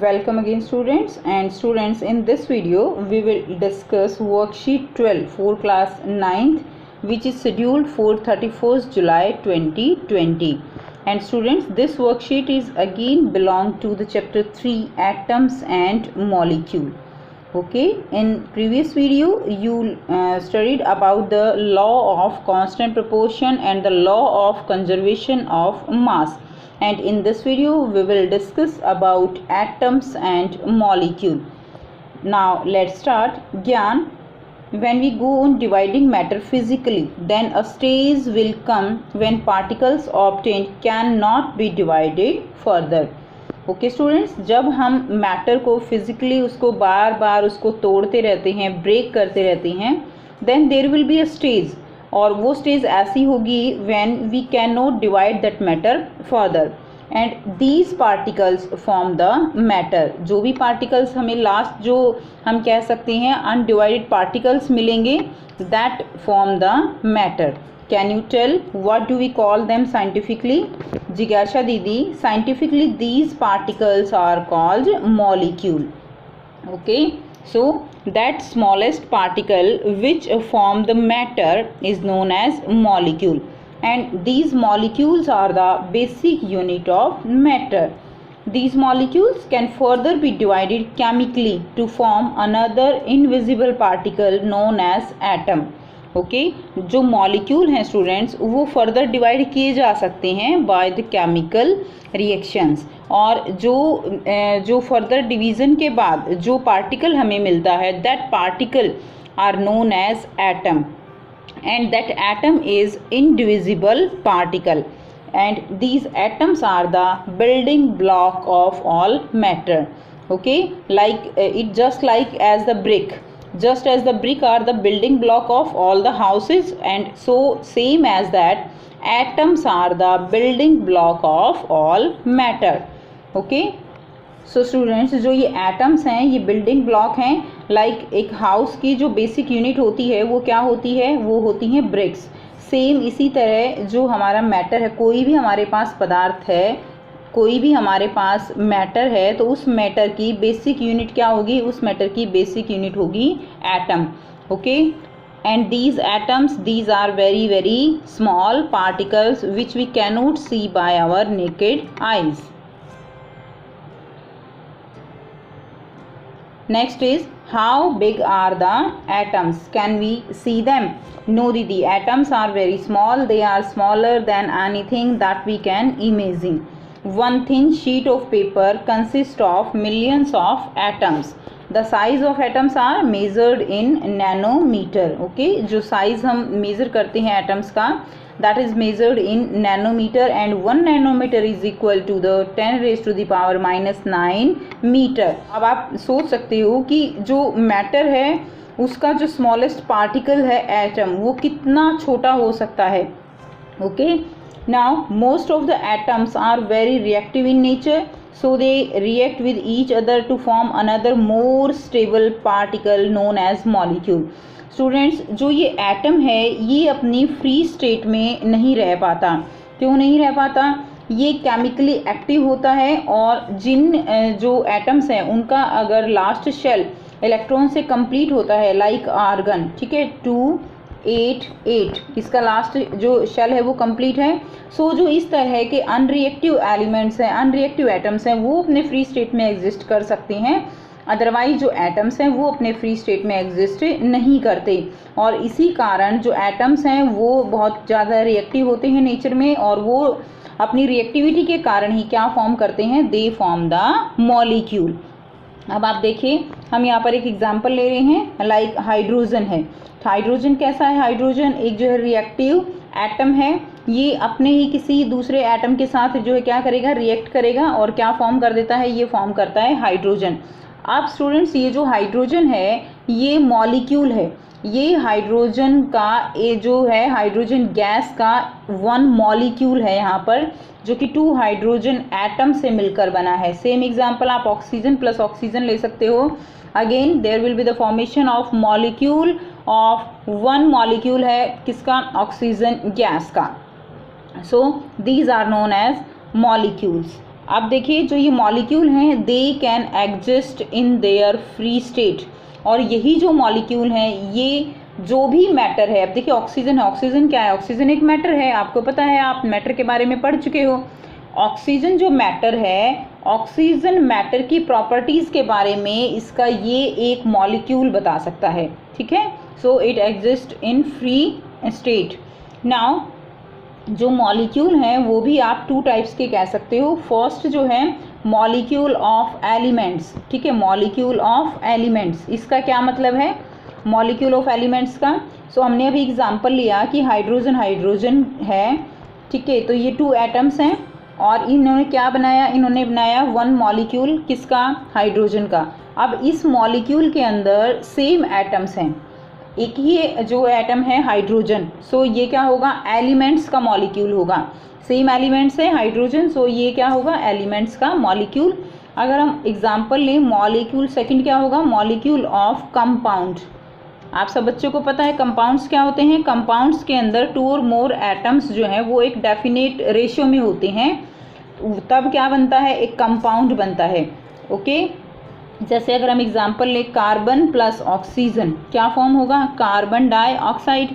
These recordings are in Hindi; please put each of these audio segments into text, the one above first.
Welcome again students, in this video we will discuss worksheet 12 for class 9th which is scheduled for 31st July 2020. And students, this worksheet is again belong to the chapter 3 atoms and molecule. Okay, in previous video you studied about the law of constant proportion and the law of conservation of mass. And in this video we will discuss about atoms and molecule. Now let's start. Gyan, when we go on dividing matter physically, then a stage will come when particles obtained cannot be divided further. Okay students, जब हम मैटर को फिजिकली उसको बार बार उसको तोड़ते रहते हैं, ब्रेक करते रहते हैं, then there will be a stage, और वो स्टेज ऐसी होगी when we can not divide that matter further and these particles form the matter. जो भी पार्टिकल्स हमें लास्ट जो हम कह सकते हैं अनडिवाइडेड पार्टिकल्स मिलेंगे, that form the matter. Can you tell what do we call them scientifically? Jigyasha Didi, scientifically these particles are called molecule. Okay, so that smallest particle which form the matter is known as molecule, and these molecules are the basic unit of matter. These molecules can further be divided chemically to form another invisible particle known as atom. Okay जो मॉलिक्यूल हैं स्टूडेंट्स वो फर्दर डिवाइड किए जा सकते हैं बाय द केमिकल रिएक्शंस, और जो फर्दर डिवीज़न के बाद जो पार्टिकल हमें मिलता है that particle are known as atom, and that atom is indivisible particle, and these atoms are the building block of all matter. Okay, like it just like as the brick. Just as the brick are the building block of all the houses, and so same as that atoms are the building block of all matter. Okay, so students, जो ये atoms हैं ये building block हैं. like एक house की जो basic unit होती है वो क्या होती है, वो होती हैं bricks. सेम इसी तरह जो हमारा matter है, कोई भी हमारे पास पदार्थ है, कोई भी हमारे पास मैटर है, तो उस मैटर की बेसिक यूनिट क्या होगी, उस मैटर की बेसिक यूनिट होगी atom. Okay, and these atoms these are very very small particles which we can not see by our naked eyes. Next is how big are the atoms, can we see them? No दीदी, atoms are very small, they are smaller than anything that we can imagine. One thin sheet of paper consists of millions of atoms. The size of atoms are measured in nanometer. Okay, जो size हम measure करते हैं atoms का, that is measured in nanometer, and 1 nanometer is equal to the 10 raised to the power -9 meter. अब आप सोच सकते हो कि जो matter है उसका जो smallest particle है atom, वो कितना छोटा हो सकता है. Okay, now most of the atoms are very reactive in nature, so they react with each other to form another more stable particle known as molecule. Students, जो ये एटम है ये अपनी फ्री स्टेट में नहीं रह पाता. क्यों नहीं रह पाता? ये केमिकली एक्टिव होता है, और जिन जो एटम्स हैं उनका अगर लास्ट शेल इलेक्ट्रॉन से कंप्लीट होता है, लाइक आर्गन, ठीक है, 288 इसका लास्ट जो शेल है वो कंप्लीट है. सो जो इस तरह के अनरिएक्टिव एलिमेंट्स हैं, अनरिएक्टिव एटम्स हैं, वो अपने फ्री स्टेट में एग्जिस्ट कर सकते हैं. अदरवाइज जो एटम्स हैं वो अपने फ्री स्टेट में एग्जिस्ट नहीं करते, और इसी कारण जो एटम्स हैं वो बहुत ज़्यादा रिएक्टिव होते हैं नेचर में, और वो अपनी रिएक्टिविटी के कारण ही क्या फॉर्म करते हैं, दे फॉर्म द मॉलिक्यूल. अब आप देखिए, हम यहाँ पर एक एग्जांपल ले रहे हैं, लाइक हाइड्रोजन है. हाइड्रोजन कैसा है? हाइड्रोजन एक जो है रिएक्टिव एटम है, ये अपने ही किसी दूसरे एटम के साथ जो है क्या करेगा, रिएक्ट करेगा, और क्या फॉर्म कर देता है, ये फॉर्म करता है हाइड्रोजन. अब स्टूडेंट्स, ये जो हाइड्रोजन है ये मॉलिक्यूल है. ये हाइड्रोजन का ये जो है हाइड्रोजन गैस का 1 मॉलिक्यूल है यहाँ पर, जो कि 2 हाइड्रोजन एटम से मिलकर बना है. सेम एग्जांपल आप ऑक्सीजन प्लस ऑक्सीजन ले सकते हो. Again there will be the formation of molecule of 1 molecule है किसका, ऑक्सीजन गैस का. So these are known as molecules. अब देखिए जो ये मॉलिक्यूल हैं they can exist in their free state, और यही जो मॉलिक्यूल हैं ये जो भी मैटर है, अब देखिए ऑक्सीजन है, ऑक्सीजन क्या है, ऑक्सीजन एक मैटर है, आपको पता है, आप मैटर के बारे में पढ़ चुके हो। ऑक्सीजन जो मैटर है, ऑक्सीजन मैटर की प्रॉपर्टीज़ के बारे में इसका ये एक मॉलिक्यूल बता सकता है, ठीक है। So it exist in free state. Now जो मॉलिक्यूल हैं वो भी आप टू टाइप्स के कह सकते हो। फर्स्ट जो है मॉलिक्यूल ऑफ एलिमेंट्स, ठीक है, मॉलिक्यूल ऑफ एलिमेंट्स, इसका क्या मतलब है मॉलिक्यूल ऑफ एलिमेंट्स का। सो हमने अभी एग्जांपल लिया कि हाइड्रोजन हाइड्रोजन है, ठीक है, तो ये 2 एटम्स हैं और इन्होंने क्या बनाया, इन्होंने बनाया 1 मॉलिक्यूल, किसका, हाइड्रोजन का। अब इस मॉलिक्यूल के अंदर सेम एटम्स हैं, एक ही जो एटम है हाइड्रोजन, सो ये क्या होगा, एलिमेंट्स का मॉलिक्यूल होगा। सेम एलिमेंट्स है हाइड्रोजन, सो ये क्या होगा, एलिमेंट्स का मॉलिक्यूल। अगर हम एग्जांपल लें मॉलिक्यूल, सेकंड क्या होगा, मॉलिक्यूल ऑफ कंपाउंड। आप सब बच्चों को पता है कंपाउंड्स क्या होते हैं, कंपाउंड्स के अंदर 2 और मोर एटम्स जो हैं वो एक डेफिनेट रेशियो में होते हैं, तब क्या बनता है, एक कंपाउंड बनता है, ओके। जैसे अगर हम एग्जांपल लें कार्बन प्लस ऑक्सीजन, क्या फॉर्म होगा, कार्बन डाइऑक्साइड।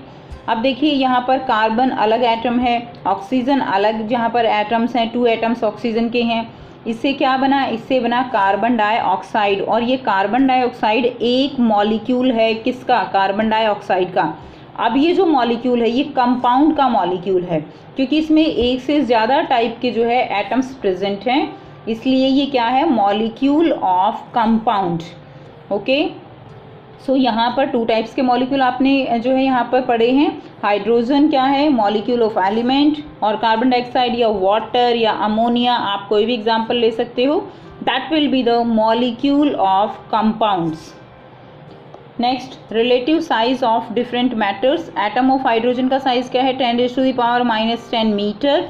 अब देखिए यहाँ पर कार्बन अलग एटम है, ऑक्सीजन अलग, जहाँ पर एटम्स हैं 2 एटम्स ऑक्सीजन के हैं, इससे क्या बना, इससे बना कार्बन डाइऑक्साइड। और ये कार्बन डाइऑक्साइड एक मॉलिक्यूल है, किसका, कार्बन डाइऑक्साइड का। अब ये जो मॉलिक्यूल है ये कंपाउंड का मॉलिक्यूल है, क्योंकि इसमें एक से ज़्यादा टाइप के जो है एटम्स प्रेजेंट हैं, इसलिए ये क्या है, मॉलिक्यूल ऑफ कंपाउंड, ओके। सो यहाँ पर 2 टाइप्स के मॉलिक्यूल आपने जो है यहाँ पर पढ़े हैं। हाइड्रोजन क्या है, मॉलिक्यूल ऑफ एलिमेंट, और कार्बन डाइऑक्साइड या वाटर या अमोनिया, आप कोई भी एग्जांपल ले सकते हो, that will be the molecule of compounds. Next, relative size of different matters. Atom of hydrogen का साइज क्या है, 10⁻⁻10 मीटर।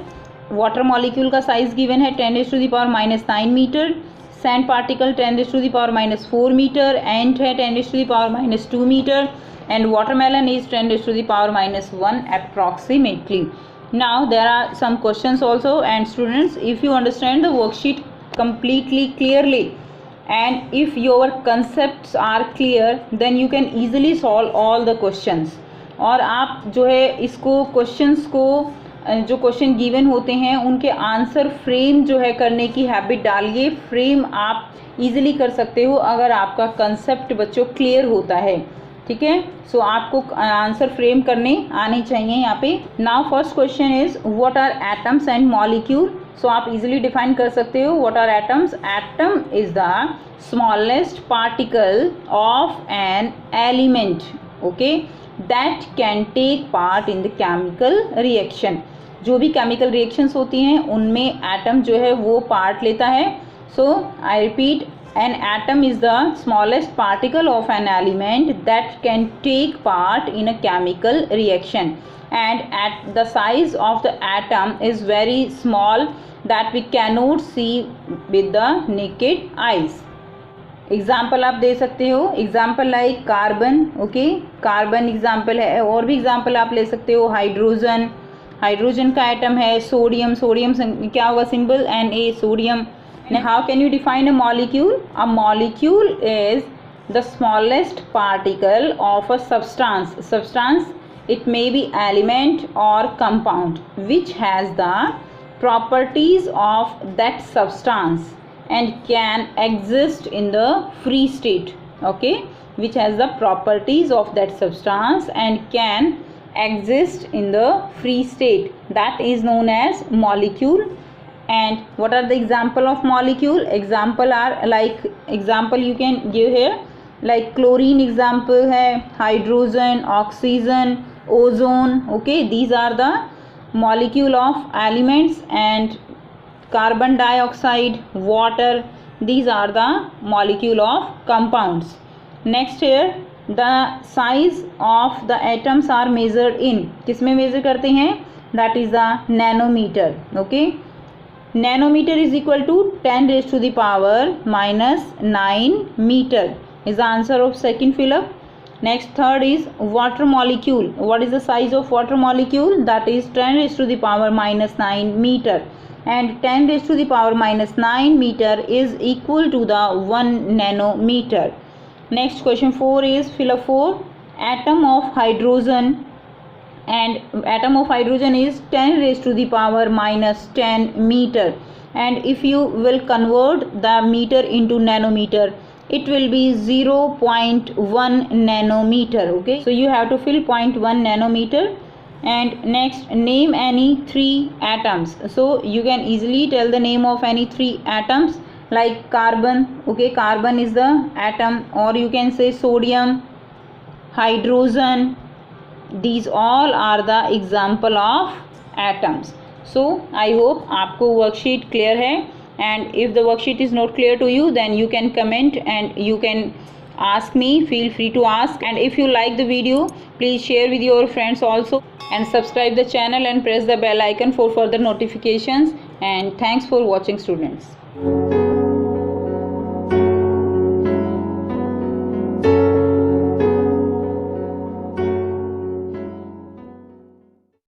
वाटर मॉलिक्यूल का साइज गिवन है 10⁻⁻9 metre. Sand particle 10⁻⁻4 metre. Ant है 10⁻⁻2 metre, and watermelon is 10⁻⁻1 approximately. Now there are some questions also, and students, if you understand the worksheet completely clearly and if your concepts are clear, then you can easily solve all the questions. और आप जो है इसको क्वेश्चंस को जो क्वेश्चन गिवन होते हैं उनके आंसर फ्रेम जो है करने की हैबिट डालिए। फ्रेम आप इजीली कर सकते हो अगर आपका कंसेप्ट बच्चों क्लियर होता है, ठीक है। सो आपको आंसर फ्रेम करने आने चाहिए यहाँ पे। Now first question is what are atoms and molecule. So आप इजीली डिफाइन कर सकते हो what are atoms. Atom is the smallest particle of an element, okay, that can take part in the chemical reaction. जो भी केमिकल रिएक्शंस होती हैं उनमें एटम जो है वो पार्ट लेता है। So I repeat, an atom is the smallest particle of an element that can take part in a chemical reaction, and at the size of the atom is very small that we cannot see with the naked eyes. Example आप दे सकते हो, example like carbon, okay, carbon example है, और भी एग्जाम्पल आप ले सकते हो। हाइड्रोजन, हाइड्रोजन का एटम है। सोडियम, सोडियम क्या होगा symbol, Na, sodium. Now how can you define a molecule? A molecule is the smallest particle of a substance. Substance, it may be element or compound which has the properties of that substance and can exist in the free state, okay, which has the properties of that substance and can exist in the free state, that is known as molecule. And what are the example of molecule? Example are like, example you can give here like chlorine example है, hydrogen, oxygen, ozone, okay, these are the molecule of elements, and carbon dioxide, water, these are the molecule of compounds. Next here, the size of the atoms are measured in, किस में measure करते हैं, that is the nanometer, okay. Nanometer is equal to 10⁻⁻9 meter is the answer of second fill up. Next, third is water molecule. What is the size of water molecule? That is 10⁻⁻9 meter, and 10 raised to the power minus 9 meter is equal to the 1 nanometer. Next question 4 is fill up 4. Atom of hydrogen, and atom of hydrogen is 10 raised to the power minus 10 meter, and if you will convert the meter into nanometer, it will be 0.1 nanometer. Okay, so you have to fill 0.1 nanometer. And next, name any 3 atoms. So you can easily tell the name of any 3 atoms, like carbon. Okay, carbon is the atom, or you can say sodium, hydrogen. These all are the example of atoms. So I hope आपको worksheet clear है, and if the worksheet is not clear to you, then you can comment and you can ask me. Feel free to ask, and if you like the video, please share with your friends also, and subscribe the channel and press the bell icon for further notifications. And thanks for watching, students.